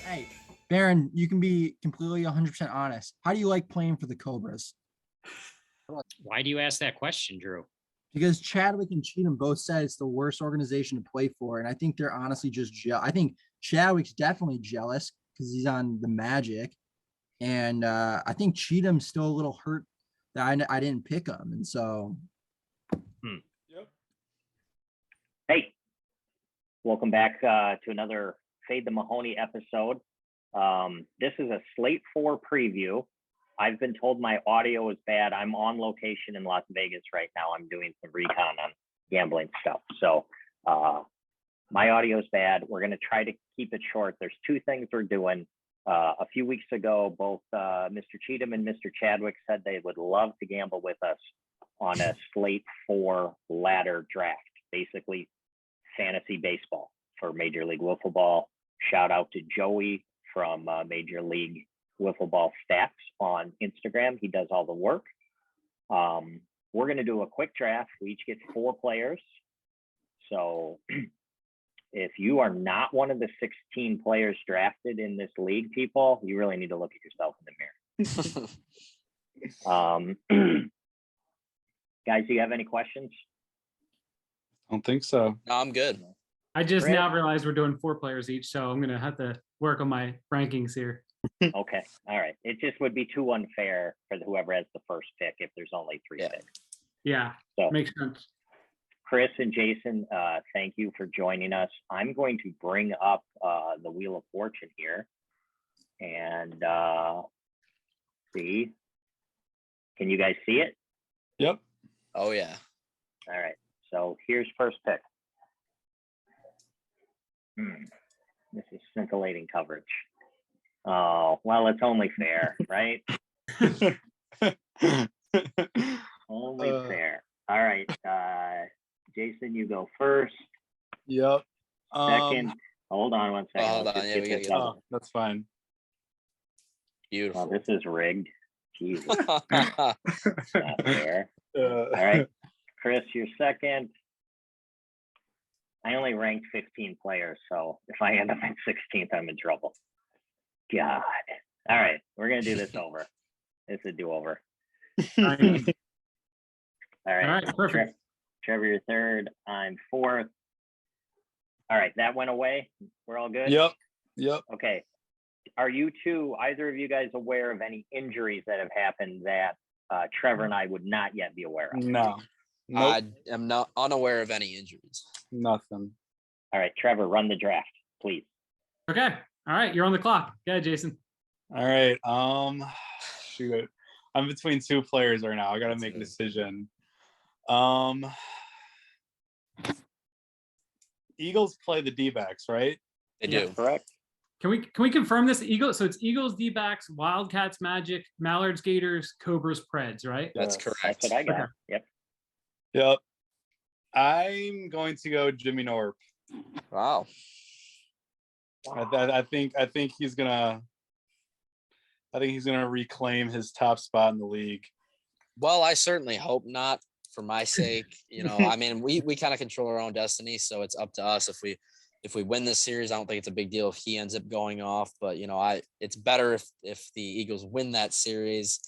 Hey, Baron, you can be completely 100% honest. How do you like playing for the Cobras? Why do you ask that question, Drew? Because Chadwick and Cheetam both said it's the worst organization to play for, and I think they're honestly just I think Chadwick's definitely jealous because he's on the Magic, and I think Cheetham's still a little hurt that I didn't pick him, and so. Yep. Hey, welcome back to another Fade the Mahoney episode. This is a Slate 4 preview. I've been told my audio is bad. I'm on location in Las Vegas right now. I'm doing some recon on gambling stuff. So my audio is bad. We're going to try to keep it short. There's two things we're doing. A few weeks ago, both Mr. Cheetam and Mr. Chadwick said they would love to gamble with us on a Slate 4 ladder draft, basically fantasy baseball for Major League Wiffle Ball. Shout out to Joey from Major League Wiffle Ball Stats on Instagram. He does all the work. We're going to do a quick draft. We each get 4 players. So if you are not one of the 16 players drafted in this league, people, you really need to look at yourself in the mirror. Guys, do you have any questions? I don't think so. No, I'm good. I just Chris? now realized we're doing 4 players each, so I'm gonna have to work on my rankings here. Okay. All right. It just would be too unfair for whoever has the first pick if there's only 3 picks. Yeah, So makes sense. Chris and Jason, thank you for joining us. I'm going to bring up the Wheel of Fortune here and see. Can you guys see it? Yep. Oh yeah. All right. So here's first pick. This is scintillating coverage. Oh, well, it's only fair, right? Only fair. All right. Jason, you go first. Yep. Second. Hold on one second. Hold Let's on, just yeah, get we this gotta out. Oh, that's fine. Beautiful. Oh, this is rigged. Jesus. Not fair. All All right. Chris, you're second. I only ranked 15 players, so if I end up at 16th, I'm in trouble. God. All right. We're going to do this over. It's a do-over. All All right. right, perfect. Trevor, you're third. I'm fourth. All right. That went away. We're all good? Yep. Okay. Are you two, either of you guys, aware of any injuries that have happened that Trevor and I would not yet be aware of? No. Nope. I am not unaware of any injuries. Nothing. All right. Trevor, run the draft, please. Okay. All right, you're on the clock. Yeah, Jason. All right. Shoot. I'm between 2 players right now. I gotta make a decision. Eagles play the D-backs, right? They Yeah. do. Correct? Can we confirm this? Eagles. So it's Eagles, D-backs, Wildcats, Magic, Mallards, Gators, Cobras, Preds, right? That's Yes. correct. That's what I got. Okay. Yep. Yep. I'm going to go Jimmy Norp. Wow. I think he's gonna reclaim his top spot in the league. Well, I certainly hope not for my sake. I mean, we kind of control our own destiny, so it's up to us. If we win this series, I don't think it's a big deal if he ends up going off, but it's better if the Eagles win that series.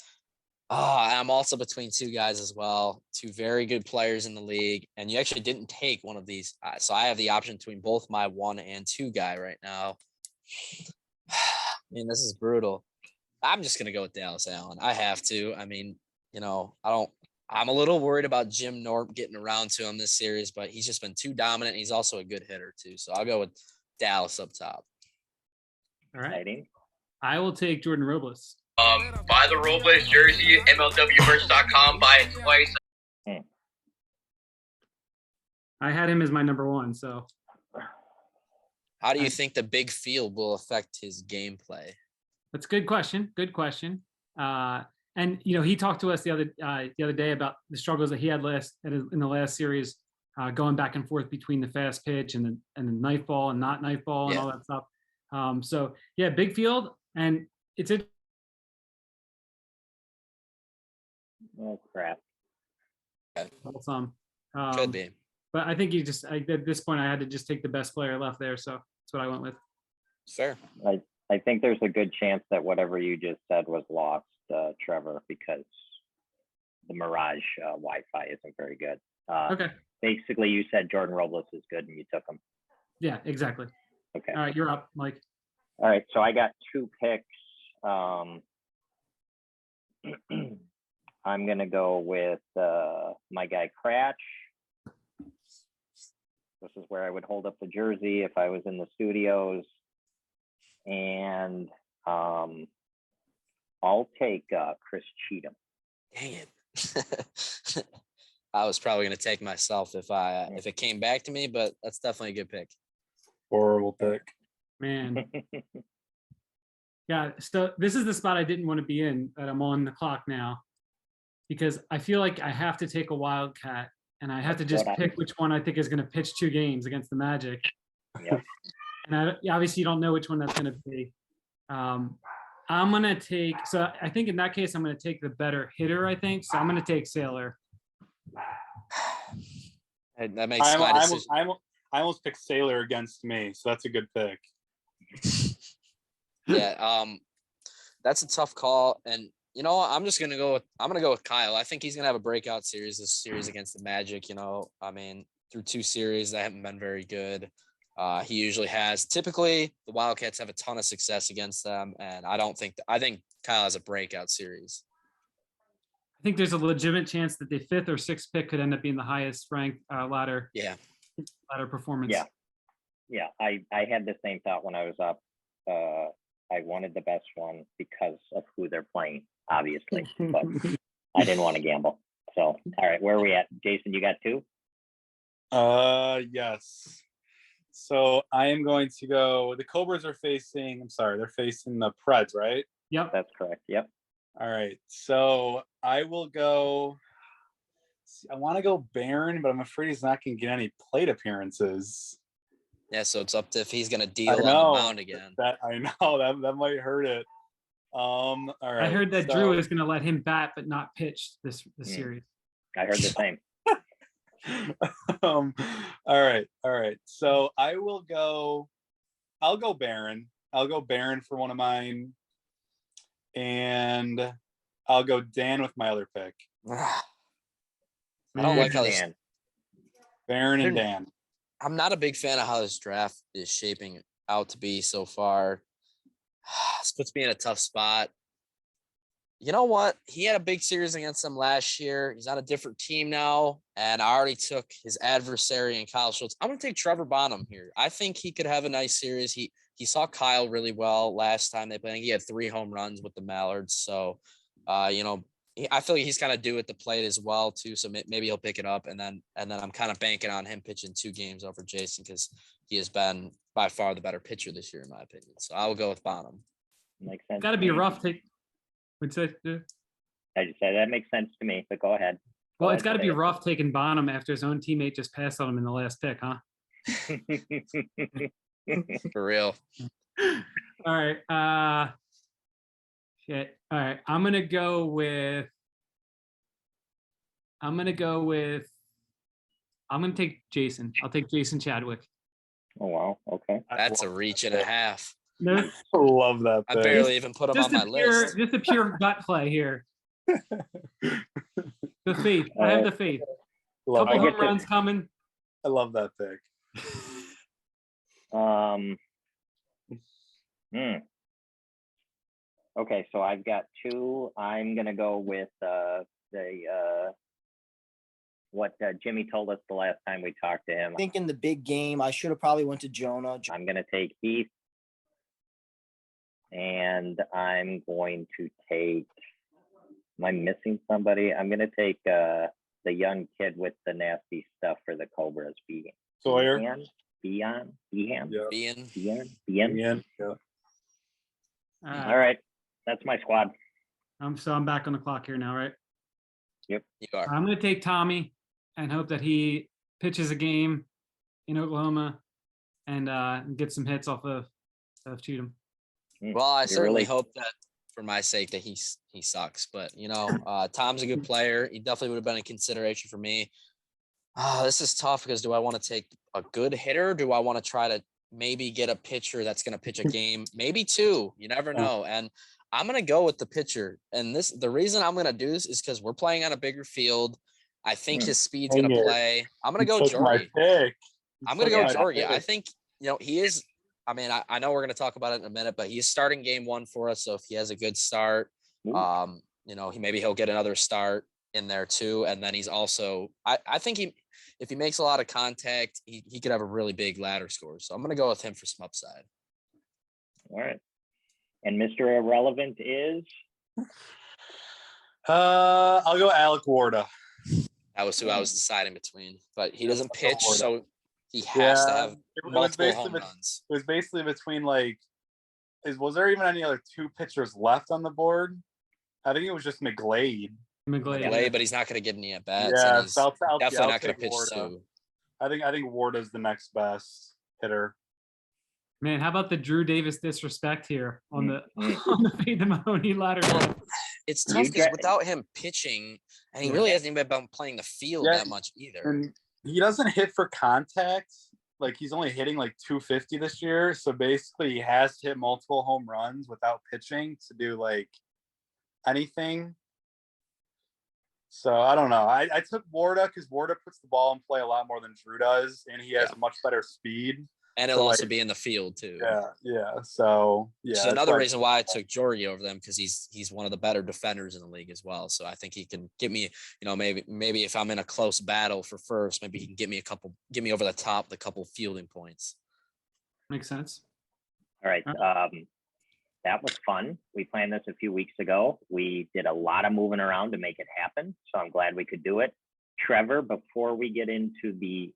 I'm also between 2 guys as well, 2 very good players in the league, and you actually didn't take one of these. So I have the option between both my 1 and 2 guy right now. I mean, this is brutal. I'm just going to go with Dallas Allen. I have to. I mean, I'm a little worried about Jim Norp getting around to him this series, but he's just been too dominant. He's also a good hitter too. So I'll go with Dallas up top. All right. Exciting. I will take Jordan Robles. Buy the Robles jersey, MLWmerch.com, buy it twice. I had him as my number 1. So How do you think the big field will affect his gameplay? that's a good question. Good question. And he talked to us the other day about the struggles that he had in the last series, going back and forth between the fast pitch and the knife ball and not knife ball and all that stuff. So yeah, big field, and it's a. Oh, crap. Could be. But I think at this point, I had to just take the best player left there. So that's what I went with. Fair. I think there's a good chance that whatever you just said was lost, Trevor, because the Mirage Wi-Fi isn't very good. Okay. Basically, you said Jordan Robles is good, and you took him. Yeah, exactly. Okay. All right, you're up, Mike. All right, so I got 2 picks. I'm gonna go with my guy Cratch. This is where I would hold up the jersey if I was in the studios, and I'll take Chris Cheetam. Dang it. I was probably going to take myself if it came back to me, but that's definitely a good pick. Horrible pick. Man. Yeah, so this is the spot I didn't want to be in, but I'm on the clock now because I feel like I have to take a Wildcat and I have to just pick which one I think is going to pitch 2 games against the Magic. Yep. And obviously you don't know which one that's going to be. I'm going to take, so I think in that case, I'm going to take the better hitter, I think. So I'm going to take Sailor. That makes I almost picked Sailor against me, so that's a good pick. Yeah, that's a tough call, and you know what? I'm gonna go with Kyle. I think he's gonna have a breakout series this series against the Magic. You know, I mean, through 2 series that haven't been very good. He usually has. Typically, the Wildcats have a ton of success against them, and I think Kyle has a breakout series. I think there's a legitimate chance that the 5th or 6th pick could end up being the highest ranked ladder performance. Yeah. I had the same thought when I was up. I wanted the best one because of who they're playing, obviously, but I didn't want to gamble. So, all right, where are we at? Jason, you got 2? Yes. So I am going to go. The Cobras are facing. They're facing the Preds, right? Yep. That's correct. Yep. All right. So I will go. I want to go Barron, but I'm afraid he's not going to get any plate appearances. Yeah, so it's up to if he's going to deal on the mound again. I know that might hurt it. All right. I heard that Drew is going to let him bat but not pitch this series. I heard the same. All right. So I'll go Barron. I'll go Barron for one of mine, and I'll go Dan with my other pick. I don't like how this Barron and Dan. I'm not a big fan of how this draft is shaping out to be so far. This puts me in a tough spot. You know what? He had a big series against them last year. He's on a different team now, and I already took his adversary in Kyle Schultz. I'm going to take Trevor Bonham here. I think he could have a nice series. He saw Kyle really well last time they played. I think he had 3 home runs with the Mallards. So, I feel like he's kind of due at the plate as well too. So maybe he'll pick it up, and then I'm kind of banking on him pitching 2 games over Jason because he has been by far the better pitcher this year in my opinion. So I will go with Bonham. Makes sense. Got to be a rough take. I just said that makes sense to me, but go ahead. Well, it's got to be rough taking Bonham after his own teammate just passed on him in the last pick, huh? For real. All right. Shit. All right. I'm gonna go with. I'm gonna take Jason. I'll take Jason Chadwick. Oh wow. Okay. That's a reach and a half. No, I love that pick. I barely even put him on my list. Just a pure gut play here. The faith. I have the faith. Couple home runs coming. I love that pick. Okay, so I've got 2. I'm gonna go with what Jimmy told us the last time we talked to him. I think in the big game, I should have probably went to Jonah. I'm gonna take Heath, and I'm going to take. Am I missing somebody? I'm gonna take the young kid with the nasty stuff for the Cobras. Sawyer. Behan. Yeah. All right, that's my squad. I'm back on the clock here now, right? Yep. You are. I'm going to take Tommy and hope that he pitches a game in Oklahoma and get some hits off of Cheetam. Well, I certainly hope that for my sake that he sucks, but Tom's a good player. He definitely would have been a consideration for me. This is tough because do I want to take a good hitter? Or do I want to try to maybe get a pitcher that's going to pitch a game, maybe two. You never know. And I'm going to go with the pitcher. And the reason I'm going to do this is because we're playing on a bigger field. I think his speed's going to play. I'm going to go Jordy. I'm going to go Jordy. I think, he is. I mean, I know we're going to talk about it in a minute, but he's starting game one for us. So if he has a good start, he'll get another start in there too. And then he's also, I think if he makes a lot of contact, he could have a really big ladder score. So I'm going to go with him for some upside. All right. And Mr. Irrelevant is? I'll go Alec Warda. That was who I was deciding between, but he doesn't pitch, so he has to have multiple home runs. It was basically between was there even any other two pitchers left on the board? I think it was just McGlade, but he's not going to get any at bats. Yeah, and he's definitely not going to pitch too. I think Warda's the next best hitter. Man, how about the Drew Davis disrespect here on the Fade the Mahoney ladder? It's tough because without him pitching, and he really hasn't even been playing the field that much either. And he doesn't hit for contact. He's only hitting 250 this year. So basically he has to hit multiple home runs without pitching to do anything. So I don't know. I took Warda because Warda puts the ball in play a lot more than Drew does, and he has much better speed. And he'll also be in the field too. Yeah. So So another reason why I took Jordy over them, because he's one of the better defenders in the league as well. So I think he can get me, maybe if I'm in a close battle for first, maybe he can get me over the top, the couple fielding points. Makes sense. All right. That was fun. We planned this a few weeks ago. We did a lot of moving around to make it happen. So I'm glad we could do it. Trevor, before we get into the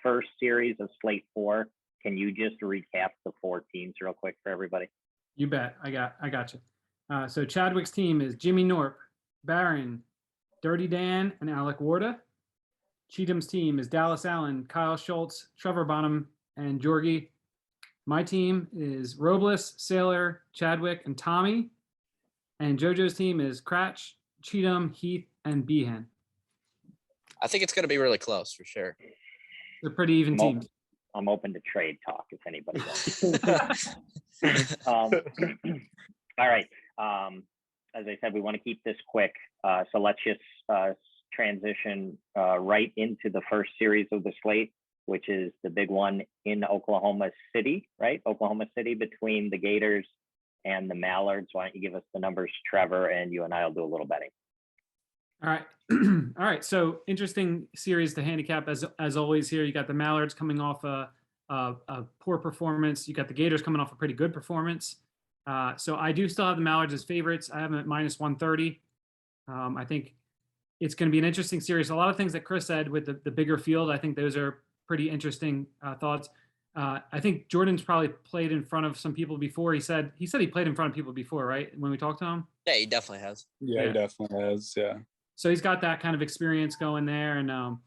first series of Slate 4, can you just recap the 4 teams real quick for everybody? You bet. I got you. So Chadwick's team is Jimmy Norp, Barron, Dirty Dan, and Alec Warda. Cheetham's team is Dallas Allen, Kyle Schultz, Trevor Bonham, and Jorgie. My team is Robles, Sailor, Chadwick, and Tommy. And JoJo's team is Cratch, Cheetam, Heath, and Behan. I think it's going to be really close for sure. They're pretty even teams. I'm open to trade talk if anybody wants. All right. As I said, we want to keep this quick. So let's just transition right into the first series of the slate, which is the big one in Oklahoma City, right? Oklahoma City between the Gators and the Mallards. Why don't you give us the numbers, Trevor, and you and I will do a little betting. All right. All right. So interesting series to handicap as always here. You got the Mallards coming off a poor performance. You got the Gators coming off a pretty good performance. So I do still have the Mallards as favorites. I have them at -130. I think it's going to be an interesting series. A lot of things that Chris said with the bigger field, I think those are pretty interesting thoughts. I think Jordan's probably played in front of some people before. He said he played in front of people before, right? When we talked to him. Yeah, he definitely has. Yeah, he definitely has. Yeah. So he's got that kind of experience going there. And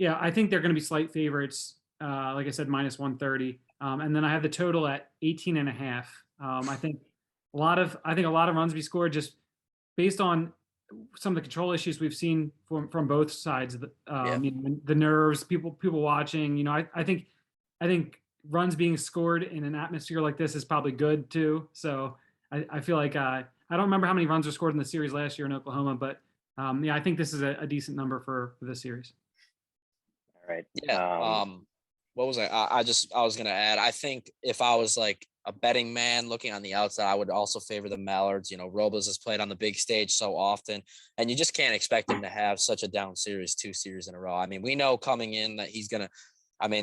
I think they're going to be slight favorites. Like I said, -130. And then I have the total at 18.5. I think a lot of runs be scored just based on some of the control issues we've seen from both sides. The nerves, people watching. I think runs being scored in an atmosphere like this is probably good too. So I feel like I don't remember how many runs were scored in the series last year in Oklahoma, but I think this is a decent number for this series. All right. Yeah. What was I was going to add, I think if I was like a betting man looking on the outside, I would also favor the Mallards. Robles has played on the big stage so often, and you just can't expect him to have such a down series 2 series in a row. I mean, we know coming in that he's going to,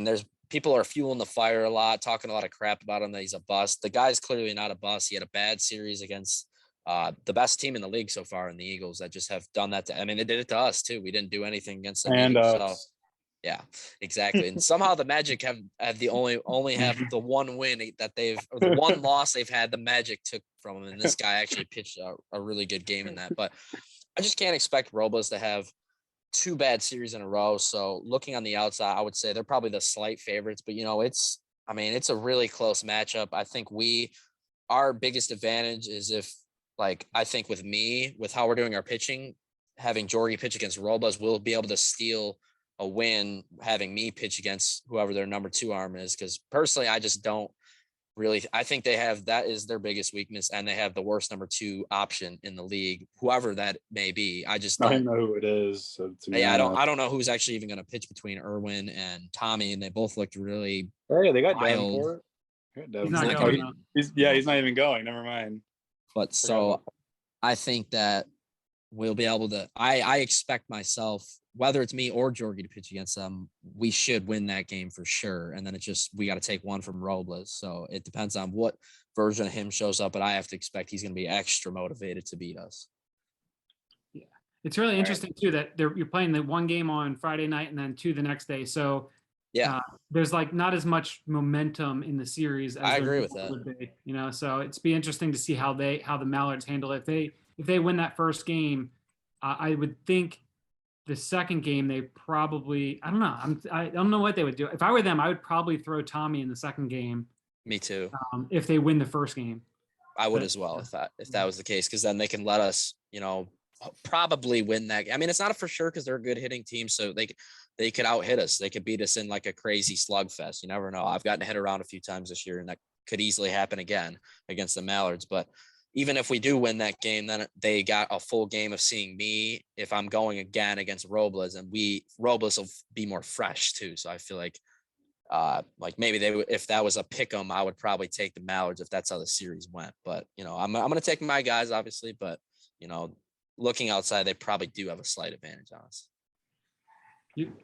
there's people are fueling the fire a lot, talking a lot of crap about him, that he's a bust. The guy's clearly not a bust. He had a bad series against the best team in the league so far in the Eagles that just have done that. They did it to us too. We didn't do anything against them. And so, yeah, exactly. And somehow the Magic have only have the one win that or the one loss they've had. The Magic took from them, and this guy actually pitched a really good game in that. But I just can't expect Robles to have 2 bad series in a row. So looking on the outside, I would say they're probably the slight favorites. But it's a really close matchup. I think our biggest advantage is I think with how we're doing our pitching, having Jorgie pitch against Robles, we'll be able to steal a win having me pitch against whoever their number 2 arm is. Cause personally, I just don't really, I think that is their biggest weakness, and they have the worst number 2 option in the league, whoever that may be. I just I don't don't know who it is. So to be yeah, I honest. don't know who's actually even going to pitch between Irwin and Tommy, and they both looked really Oh, yeah, they got wild. Davenport. He's not not going gonna though. He's not even going. Never mind. But so I think that we'll be able to. I expect myself, whether it's me or Jorgie to pitch against them, we should win that game for sure. And then it's just we got to take one from Robles. So it depends on what version of him shows up, but I have to expect he's going to be extra motivated to beat us. Yeah, it's really interesting too that you're playing the one game on Friday night and then 2 the next day. So Yeah, there's like not as much momentum in the series as I there agree with that. would be, you know. So it's be interesting to see how the Mallards handle it. If they win that first game, I would think the second game they probably I don't know I don't know what they would do. If I were them, I would probably throw Tommy in the second game. Me too. If they win the first game, I would as well if that was the case, because then they can let us, probably win that. I mean, it's not a for sure because they're a good hitting team, so they could out hit us. They could beat us in like a crazy slugfest. You never know. I've gotten hit around a few times this year, and that could easily happen again against the Mallards. But even if we do win that game, then they got a full game of seeing me if I'm going again against Robles, and Robles will be more fresh too. So I feel like maybe if that was a pick 'em, I would probably take the Mallards if that's how the series went. But I'm going to take my guys obviously, but looking outside, they probably do have a slight advantage on us.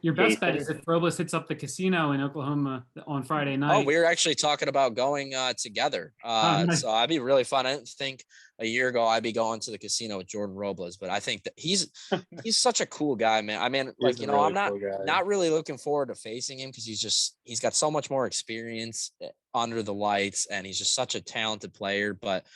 Your best bet is if Robles hits up the casino in Oklahoma on Friday night. Oh, we were actually talking about going together. Nice. So I'd be really fun. I didn't think a year ago I'd be going to the casino with Jordan Robles, but I think that he's such a cool guy, man. I mean, like, He's a really I'm cool guy. not really looking forward to facing him because he's got so much more experience under the lights, and he's just such a talented player. But,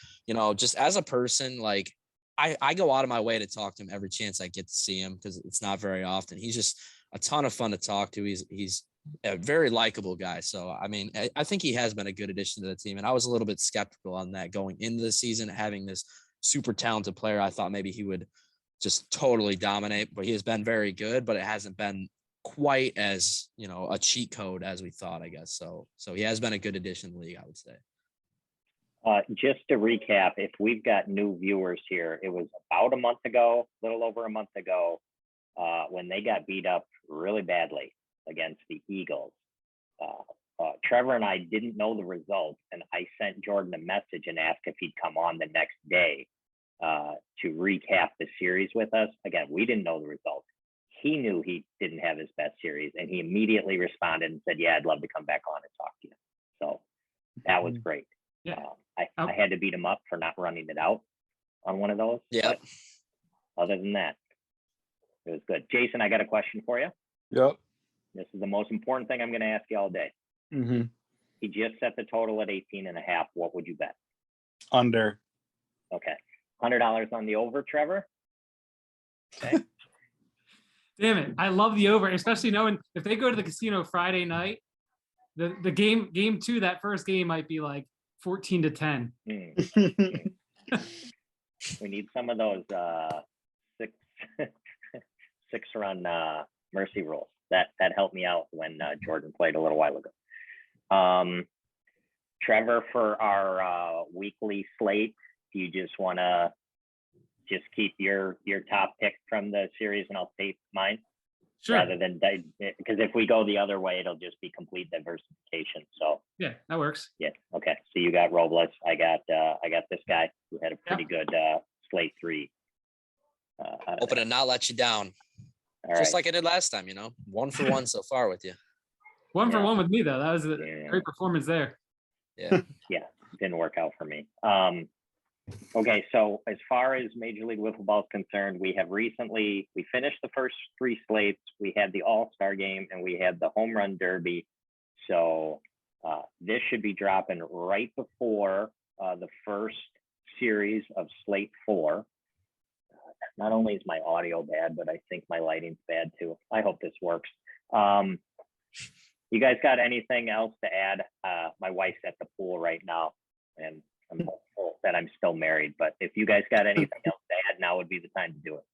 just as a person, like I go out of my way to talk to him every chance I get to see him because it's not very often. He's just a ton of fun to talk to. He's a very likable guy. So, I mean, I think he has been a good addition to the team. And I was a little bit skeptical on that going into the season, having this super talented player. I thought maybe he would just totally dominate, but he has been very good, but it hasn't been quite as, a cheat code as we thought, I guess. So he has been a good addition to the league, I would say. Just to recap, if we've got new viewers here, it was about a month ago, a little over a month ago, when they got beat up really badly against the Eagles. Trevor and I didn't know the results, and I sent Jordan a message and asked if he'd come on the next day to recap the series with us. Again, we didn't know the results. He knew he didn't have his best series, and he immediately responded and said, "Yeah, I'd love to come back on and talk to you." So that was great. Yeah. I had to beat him up for not running it out on one of those. Yeah. Other than that, it was good. Jason, I got a question for you. Yep. This is the most important thing I'm going to ask you all day. Mm-hmm. He just set the total at 18.5. What would you bet? Under. Okay. $100 on the over, Trevor. Okay. Damn it. I love the over, especially knowing if they go to the casino Friday night, the game 2, that first game might be like 14-10. We need some of those six run mercy rules. That helped me out when Jordan played a little while ago. Trevor, for our weekly slate, do you just want to just keep your top pick from the series and I'll take mine? Sure. Rather than, because if we go the other way, it'll just be complete diversification. So yeah, that works. yeah. Okay. So you got Robles. I got this guy who had a pretty good slate 3. Hoping to not let you down. All Just right. like I did last time, 1 for 1 so far with you. 1 for 1 with me though. That was a great performance there. Yeah. Yeah, didn't work out for me. Okay, so as far as Major League Wiffle Ball is concerned, we finished the first 3 slates. We had the All-Star game and we had the Home Run Derby. So this should be dropping right before the first series of Slate 4. Not only is my audio bad, but I think my lighting's bad too. I hope this works. You guys got anything else to add? My wife's at the pool right now, and I'm hopeful that I'm still married. But if you guys got anything else to add, now would be the time to do it.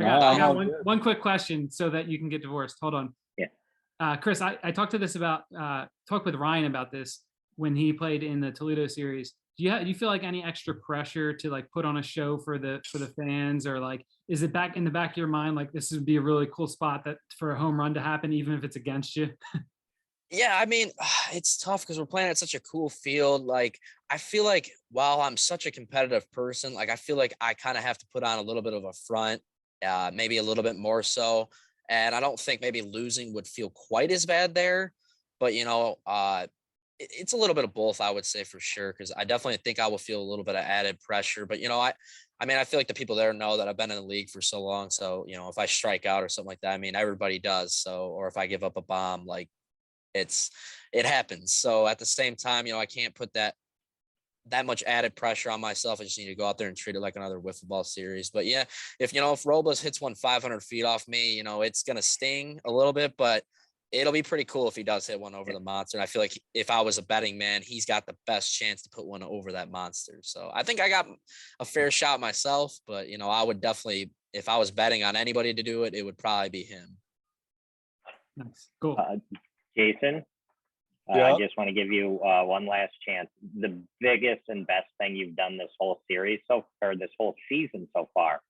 I got one quick question so that you can get divorced. Hold on. Chris, I talked with Ryan about this when he played in the Toledo series. Do you feel like any extra pressure to like put on a show for the fans, or like is it back in the back of your mind like this would be a really cool spot that for a home run to happen even if it's against you? Yeah, I mean, it's tough because we're playing at such a cool field. Like, I feel like while I'm such a competitive person, like I feel like I kind of have to put on a little bit of a front, maybe a little bit more so. And I don't think maybe losing would feel quite as bad there, but it's a little bit of both, I would say for sure, because I definitely think I will feel a little bit of added pressure. But I mean, I feel like the people there know that I've been in the league for so long. So if I strike out or something like that, I mean, everybody does. So, or if I give up a bomb, like it happens. So at the same time, I can't put that much added pressure on myself. I just need to go out there and treat it like another wiffle ball series. But yeah, if Robles hits one 500 feet off me, it's gonna sting a little bit, but it'll be pretty cool if he does hit one over the monster. And I feel like if I was a betting man, he's got the best chance to put one over that monster. So I think I got a fair shot myself, but I would definitely, if I was betting on anybody to do it, it would probably be him. Nice, cool. Jason, Yeah. I just want to give you one last chance. The biggest and best thing you've done this whole series this whole season so far,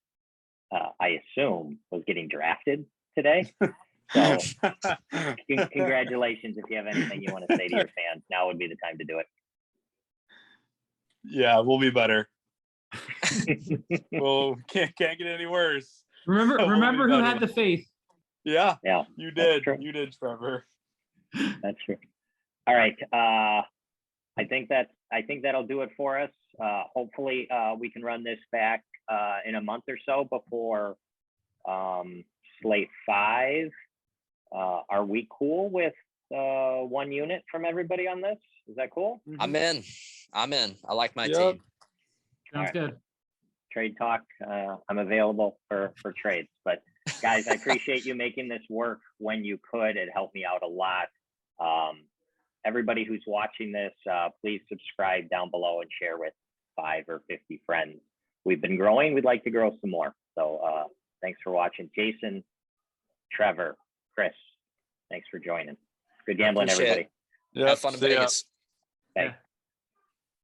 I assume, was getting drafted today. So congratulations. If you have anything you want to say to your fans, now would be the time to do it. Yeah, we'll be better. Well, can't get any worse. Remember who had the faith. Yeah, Yeah, you did. true. You did, Trevor. That's true. All right. I think that'll do it for us. Hopefully we can run this back in a month or so before Slate 5. Are we cool with 1 unit from everybody on this? Is that cool? I'm in. I like my Yep. team. Sounds right. good. Trade talk. I'm available for trades, but guys, I appreciate you making this work when you could. It helped me out a lot. Everybody who's watching this, please subscribe down below and share with 5 or 50 friends. We've been growing. We'd like to grow some more. So thanks for watching. Jason, Trevor, Chris, thanks for joining. Good gambling, Appreciate it. everybody. Yep. Have fun in See ya. Vegas. Bye. Yeah.